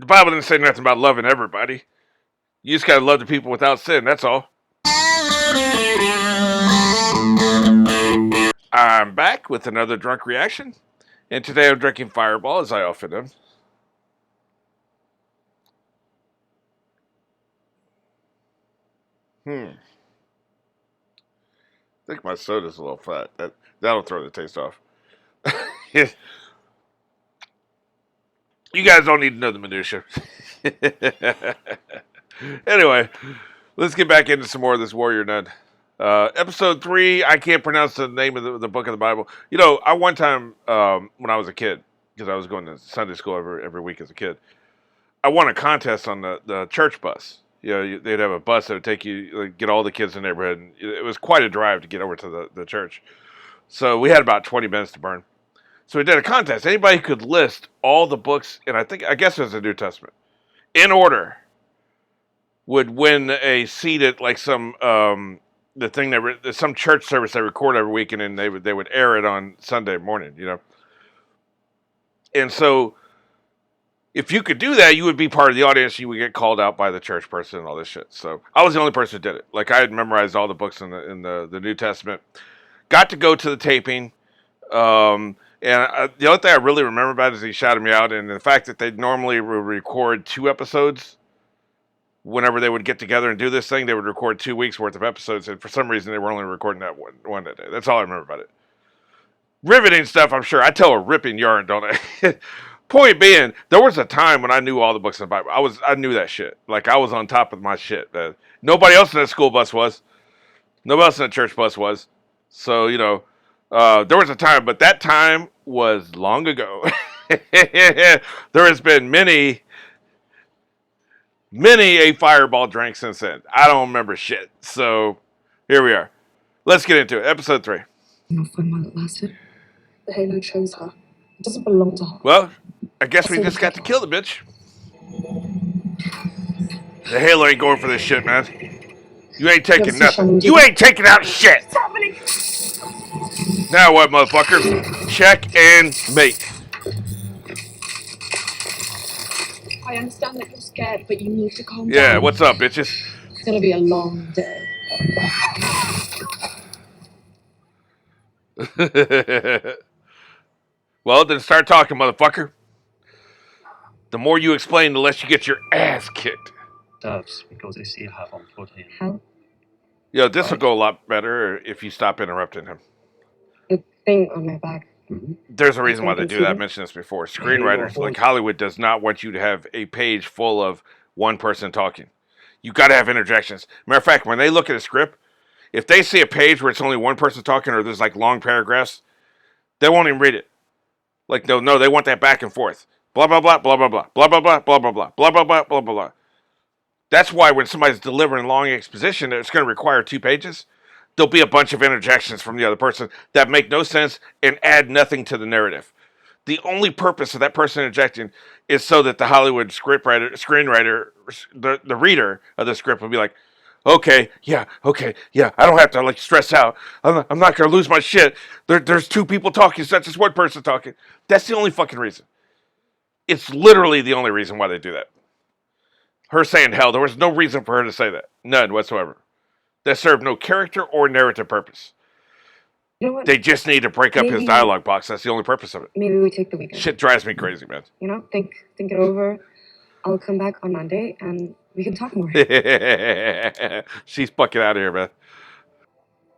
The Bible didn't say nothing about loving everybody. You just gotta love the people without sin. That's all. I'm back with another drunk reaction, and today I'm drinking Fireball as I often am. I think my soda's a little fat. That'll throw the taste off. You guys don't need to know the minutia. Anyway, let's get back into some more of this Warrior Nun. Episode 3, I can't pronounce the name of the book of the Bible. You know, I one time, when I was a kid, because I was going to Sunday school every week as a kid, I won a contest on the church bus. You know, they'd have a bus that would take you, like, get all the kids in the neighborhood. And it was quite a drive to get over to the church. So we had about 20 minutes to burn. So we did a contest. Anybody could list all the books, and I guess it was the New Testament, in order, would win a seat at like some the thing that some church service they record every week, and then they would air it on Sunday morning. You know, and so if you could do that, you would be part of the audience. You would get called out by the church person and all this shit. So I was the only person who did it. Like I had memorized all the books in the New Testament. Got to go to the taping. And the only thing I really remember about it is he shouted me out, and the fact that they normally would record 2 episodes. Whenever they would get together and do this thing, they would record 2 weeks worth of episodes, and for some reason they were only recording that one a day. That's all I remember about it. Riveting stuff, I'm sure. I tell a ripping yarn, don't I? Point being, there was a time when I knew all the books in the Bible. I knew that shit. Like I was on top of my shit. Nobody else in that school bus was. Nobody else in the church bus was. So there was a time, but that time was long ago. There has been many a fireball drank since then. I don't remember shit. So here we are. Let's get into it. Episode 3. Not for a month it lasted. The halo chose her. It doesn't belong to her. Well, I guess we just got to kill the bitch. The halo ain't going for this shit, man. You ain't taking nothing. You ain't taking out shit. What's happening? Now what, motherfucker? Check and mate. I understand that you're scared, but you need to calm down. Yeah, what's up, bitches? It's gonna be a long day. Well, then start talking, motherfucker. The more you explain, the less you get your ass kicked. Doves, because they still have on protein. How? Yo, this will go a lot better if you stop interrupting him. The thing on my back. There's a reason why they do that. I mentioned this before. Screenwriters, like Hollywood, does not want you to have a page full of one person talking. You got to have interjections. Matter of fact, when they look at a script, if they see a page where it's only one person talking or there's like long paragraphs, they won't even read it. Like, no, they want that back and forth. Blah, blah, blah, blah, blah, blah, blah, blah, blah, blah, blah, blah, blah, blah, blah, blah, blah. That's why when somebody's delivering long exposition, it's going to require 2 pages. There'll be a bunch of interjections from the other person that make no sense and add nothing to the narrative. The only purpose of that person interjecting is so that the Hollywood screenwriter, the reader of the script will be like, okay, yeah, I don't have to like stress out. I'm not going to lose my shit. There's 2 people talking, it's not just one person talking. That's the only fucking reason. It's literally the only reason why they do that. Her saying hell, there was no reason for her to say that. None whatsoever. That served no character or narrative purpose. You know what? They just need to break up his dialogue box. That's the only purpose of it. Maybe we take the weekend. Shit drives me crazy, man. You know, think it over. I'll come back on Monday and we can talk more. She's fucking out of here, man.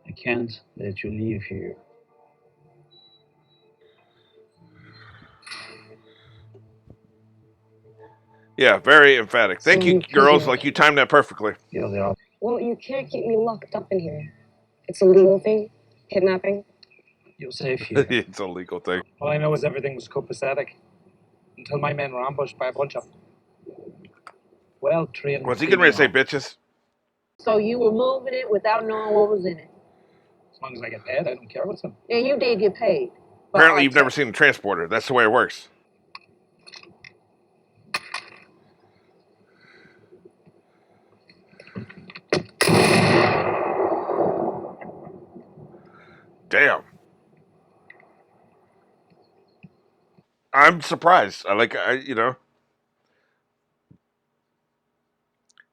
I can't let you leave here. Yeah, very emphatic. Thank you, girls. Like, you timed that perfectly. Yeah, they are. Well, you can't keep me locked up in here. It's a legal thing. Kidnapping. You're safe here. It's a legal thing. All I know is everything was copacetic until my men were ambushed by a bunch of well-trained. Was he getting ready to say bitches? So you were moving it without knowing what was in it? As long as I get paid, I don't care what's in it. Yeah, you did get paid. Apparently, you've never seen a transporter. That's the way it works. Damn. I'm surprised.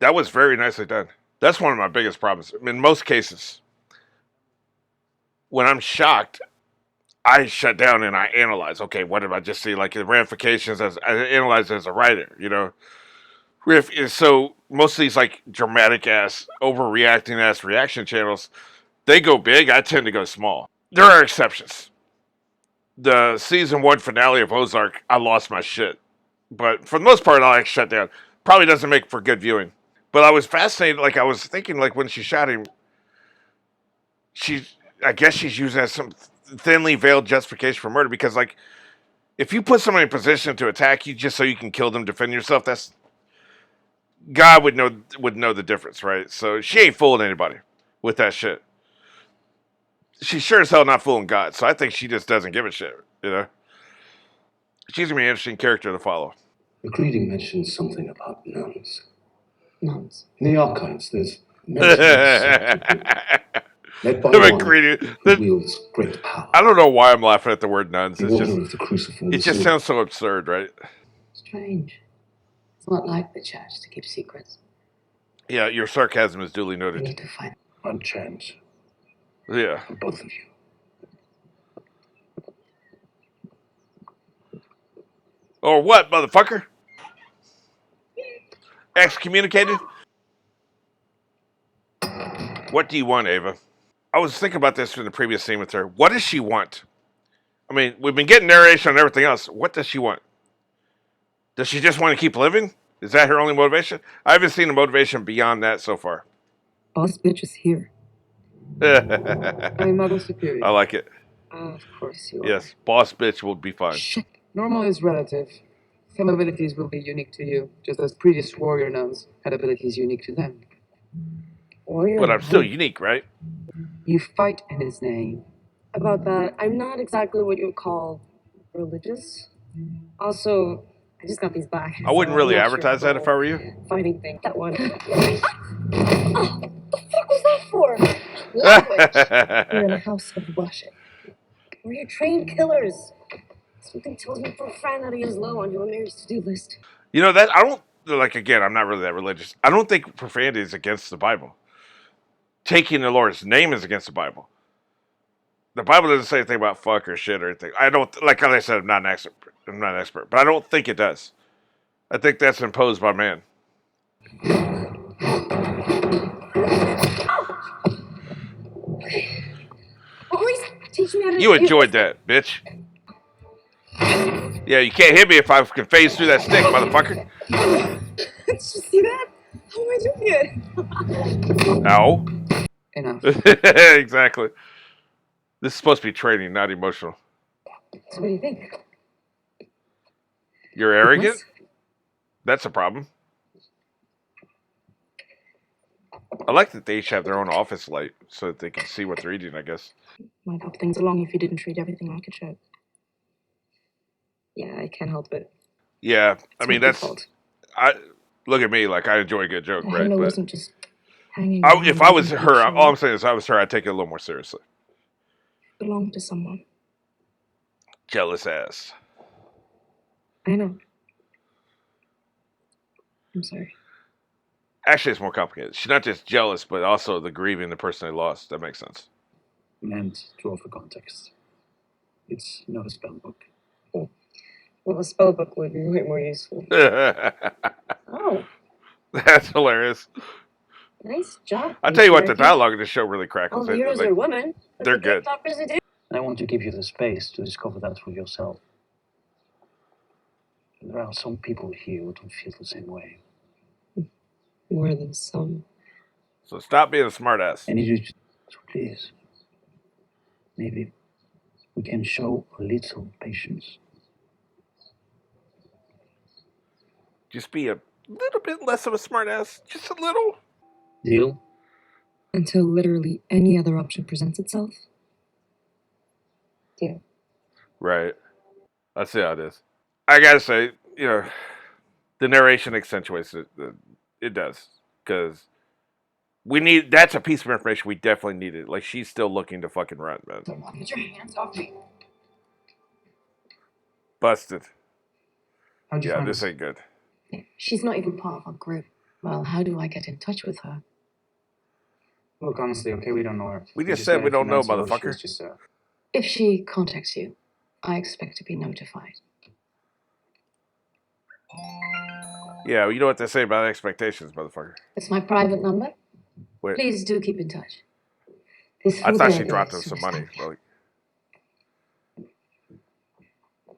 That was very nicely done. That's one of my biggest problems. In most cases, when I'm shocked, I shut down and I analyze. Okay, what did I just see? Like the ramifications as I analyze as a writer. So most of these like dramatic ass, overreacting ass reaction channels, they go big. I tend to go small. There are exceptions. The season 1 finale of Ozark, I lost my shit. But for the most part, I like shut down. Probably doesn't make for good viewing. But I was fascinated. Like I was thinking, like when she shot him, I guess she's using that some thinly veiled justification for murder because, like, if you put someone in position to attack you just so you can kill them, defend yourself, that's God would know the difference, right? So she ain't fooling anybody with that shit. She's sure as hell not fooling God. So I think she just doesn't give a shit. She's gonna be an interesting character to follow. McCready mentioned something about nuns. Nuns. In the archives, there's mention of a sect of led by one McCready. who wields great power. I don't know why I'm laughing at the word nuns. The order of the cruciform. It just sounds so absurd, right? Strange. It's not like the church to keep secrets. Yeah, your sarcasm is duly We noted. need to find. One chance Yeah. for both of you. Or what, motherfucker? Excommunicated? What do you want, Ava? I was thinking about this in the previous scene with her. What does she want? I mean, we've been getting narration on everything else. What does she want? Does she just want to keep living? Is that her only motivation? I haven't seen a motivation beyond that so far. Boss bitch is here. I'm Mother Superior. I like it. Of course you are. Yes, boss bitch will be fine. Shit. Normal is relative. Some abilities will be unique to you, just as previous warrior nuns had abilities unique to them. Warrior. But I'm still unique, right? You fight in his name. About that, I'm not exactly what you would call religious. Also, I just got these back. I wouldn't so really I'm not advertise sure that if I were you. fighting thing. That one. Oh, the fuck was that for? Language. We're in a house of worship. We're your trained killers. Something tells me profanity is low on your mayor's to-do list. That I don't like. Again, I'm not really that religious. I don't think profanity is against the Bible. Taking the Lord's name is against the Bible. The Bible doesn't say anything about fuck or shit or anything. I don't like. As I said, I'm not an expert, but I don't think it does. I think that's imposed by man. At least teach me how to. You enjoyed that, bitch. Yeah, you can't hit me if I can phase through that stick, motherfucker. Did you see that? How am I doing it? Ow. Enough. Exactly. This is supposed to be training, not emotional. So what do you think? You're arrogant? That's a problem. I like that they each have their own office light so that they can see what they're eating, I guess. Might help things along if you didn't treat everything like a joke. Yeah, I can't help it. Yeah, I It's mean, my that's... fault. Look at me, like, I enjoy a good joke, right? Hannah But wasn't just hanging if I was around her, looking all I'm saying is if I was her, I'd take it a little more seriously. belonged to someone. Jealous ass. I know. I'm sorry. Actually, it's more complicated. She's not just jealous, but also the grieving the person they lost. That makes sense. Meant to offer context. It's not a spell book. Well, a spell book would be way more useful. That's Oh, hilarious. nice job. I'll tell you what, the Cherokee. dialogue in this show really All crackles. the heroes Like, are women. What they're the good. doctors do? I want to give you the space to discover that for yourself. There are some people here who don't feel the same way. More than some. So stop being a smartass. I need you to, so please, maybe we can show a little patience. Just be a little bit less of a smartass. Just a little. Deal? Until literally any other option presents itself. Yeah. Right. I see how it is. I gotta say, the narration accentuates it. It does. Because that's a piece of information we definitely needed. Like, she's still looking to fucking run, man. Get your hands off me. Busted. How'd you Yeah, find this us? ain't good. She's not even part of our group. Well, how do I get in touch with her? Look, honestly, okay, we don't know her. We just said we don't know, motherfucker. She's just, If she contacts you, I expect to be notified. Yeah, you know what they say about expectations, motherfucker. It's my private number. Wait, Please do keep in touch. I thought she dropped him some money.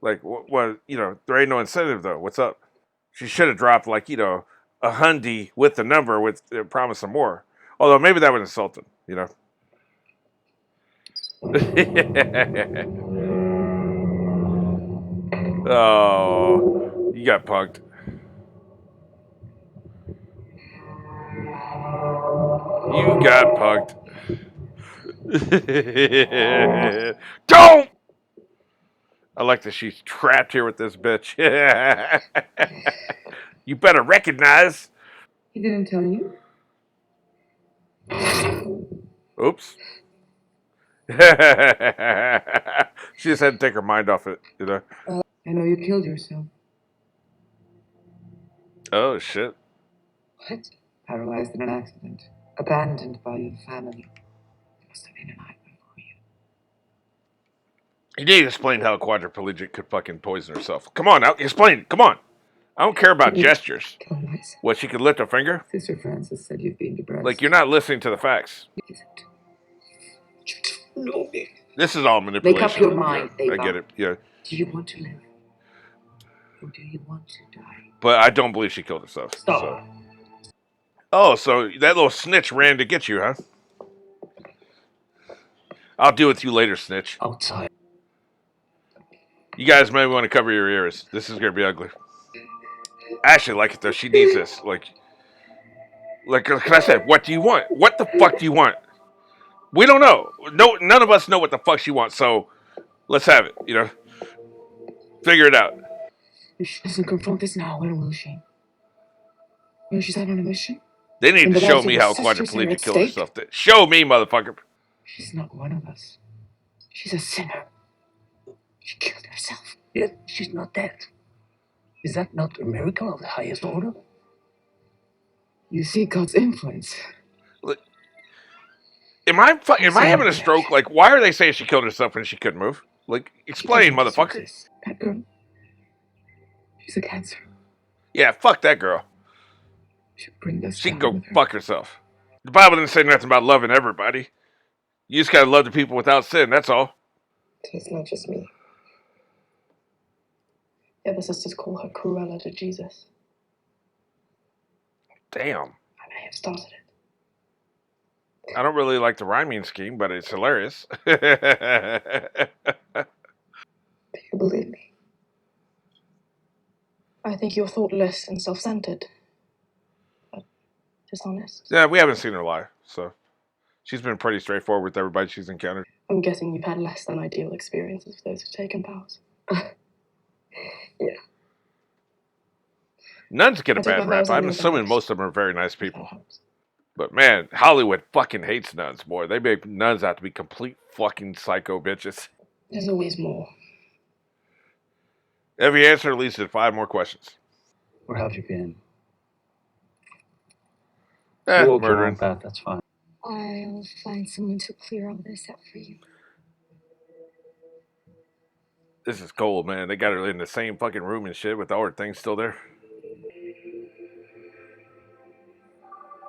Like what? You know, there ain't no incentive though. What's up? She should have dropped like a hundy with the number with promise some more. Although maybe that was insulting. You know. Oh, you got punked. You got punked. Don't! I like that she's trapped here with this bitch. You better recognize. He didn't tell you? Oops. She just had to take her mind off it, you know. I know you killed yourself. Oh shit. What? Paralyzed in an accident. Abandoned by your family. It must have been a nightmare for you. You need to explain how a quadriplegic could fucking poison herself. Come on, now explain. Come on. I don't care about gestures. Kill myself. What, she could lift her finger? Sister Francis said you've been depressed. Like, you're not listening to the facts. Is it? You don't know me. This is all manipulation. Make up your mind, Yeah, I Ava. get it. Yeah. Do you want to live? Or do you want to die? But I don't believe she killed herself. Stop. So. Oh, so that little snitch ran to get you, huh? I'll deal with you later, snitch. Outside. You guys may want to cover your ears. This is going to be ugly. I actually like it, though. She needs this. Like I said, what do you want? What the fuck do you want? We don't know. No, none of us know what the fuck she wants, so let's have it, you know? Figure it out. If she doesn't confront this now, when will she? When she's out on a mission? They need And to the show lives of me her how a sisters are quadriplegic at killed stake? herself. Show me, motherfucker. She's not one of us. She's a sinner. She killed herself. Yet she's not dead. Is that not a miracle of the highest order? You see God's influence. Am I having a stroke? Like, why are they saying she killed herself when she couldn't move? Like, explain, motherfucker. That girl. She's a cancer. Yeah, fuck that girl. She bring us She can down go with her. fuck herself. The Bible didn't say nothing about loving everybody. You just gotta love the people without sin, that's all. It's not just me. The other sisters call her Cruella to Jesus. Damn. I may have started it. I don't really like the rhyming scheme, but it's hilarious. Do you believe me? I think you're thoughtless and self-centered. But dishonest. Yeah, we haven't seen her live, so she's been pretty straightforward with everybody she's encountered. I'm guessing you've had less than ideal experiences with those who've taken vows. Yeah. Nuns get a I took bad my vows rap. on I'm the assuming vows. most of them are very nice That people. helps. But man, Hollywood fucking hates nuns, boy. They make nuns out to be complete fucking psycho bitches. There's always more. Every answer leads to 5 more questions. Where have you been? You walk your own Murdering. path, that's fine. I'll find someone to clear all this up for you. This is cold, man. They got her in the same fucking room and shit with all her things still there.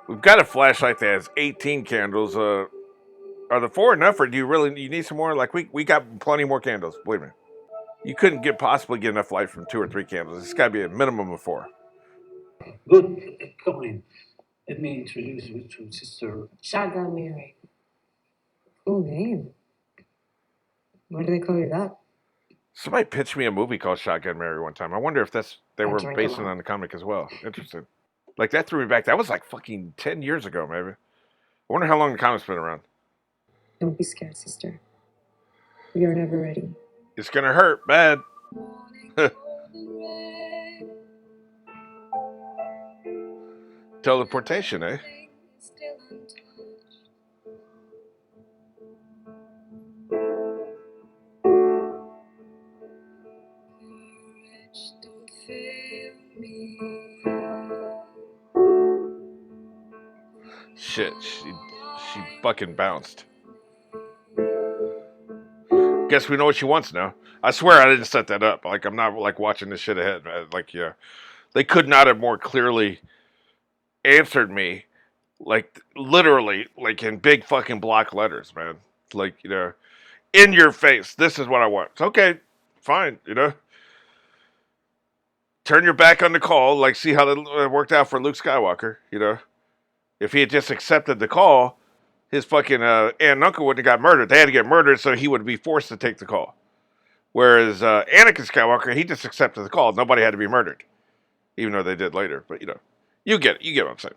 We've got a flashlight that has 18 candles. Are the 4 enough, or do you need some more? Like we got plenty more candles. Believe me, you couldn't possibly get enough light from 2 or 3 candles. It's got to be a minimum of 4. Good. Come in. Let me introduce you to Sister. Shotgun Mary. Oh, name. Why do they call you that? Somebody pitched me a movie called Shotgun Mary one time. I wonder if they were drink basing it alone. on the comic as well. Interesting. Like that threw me back. That was like fucking 10 years ago, maybe. I wonder how long the comic's been around. Don't be scared, sister. We are never ready. It's gonna hurt bad. Teleportation, eh? Shit, she fucking bounced. Guess we know what she wants now. I swear I didn't set that up. Like, I'm not like watching this shit ahead. Like, yeah, they could not have more clearly answered me. Like, literally, like in big fucking block letters, man. Like, in your face. This is what I want. It's okay, fine. Turn your back on the call. Like, see how that worked out for Luke Skywalker. If he had just accepted the call, his fucking aunt and uncle wouldn't have got murdered. They had to get murdered, so he would be forced to take the call. Whereas Anakin Skywalker, he just accepted the call. Nobody had to be murdered, even though they did later. But you get it. You get what I'm saying.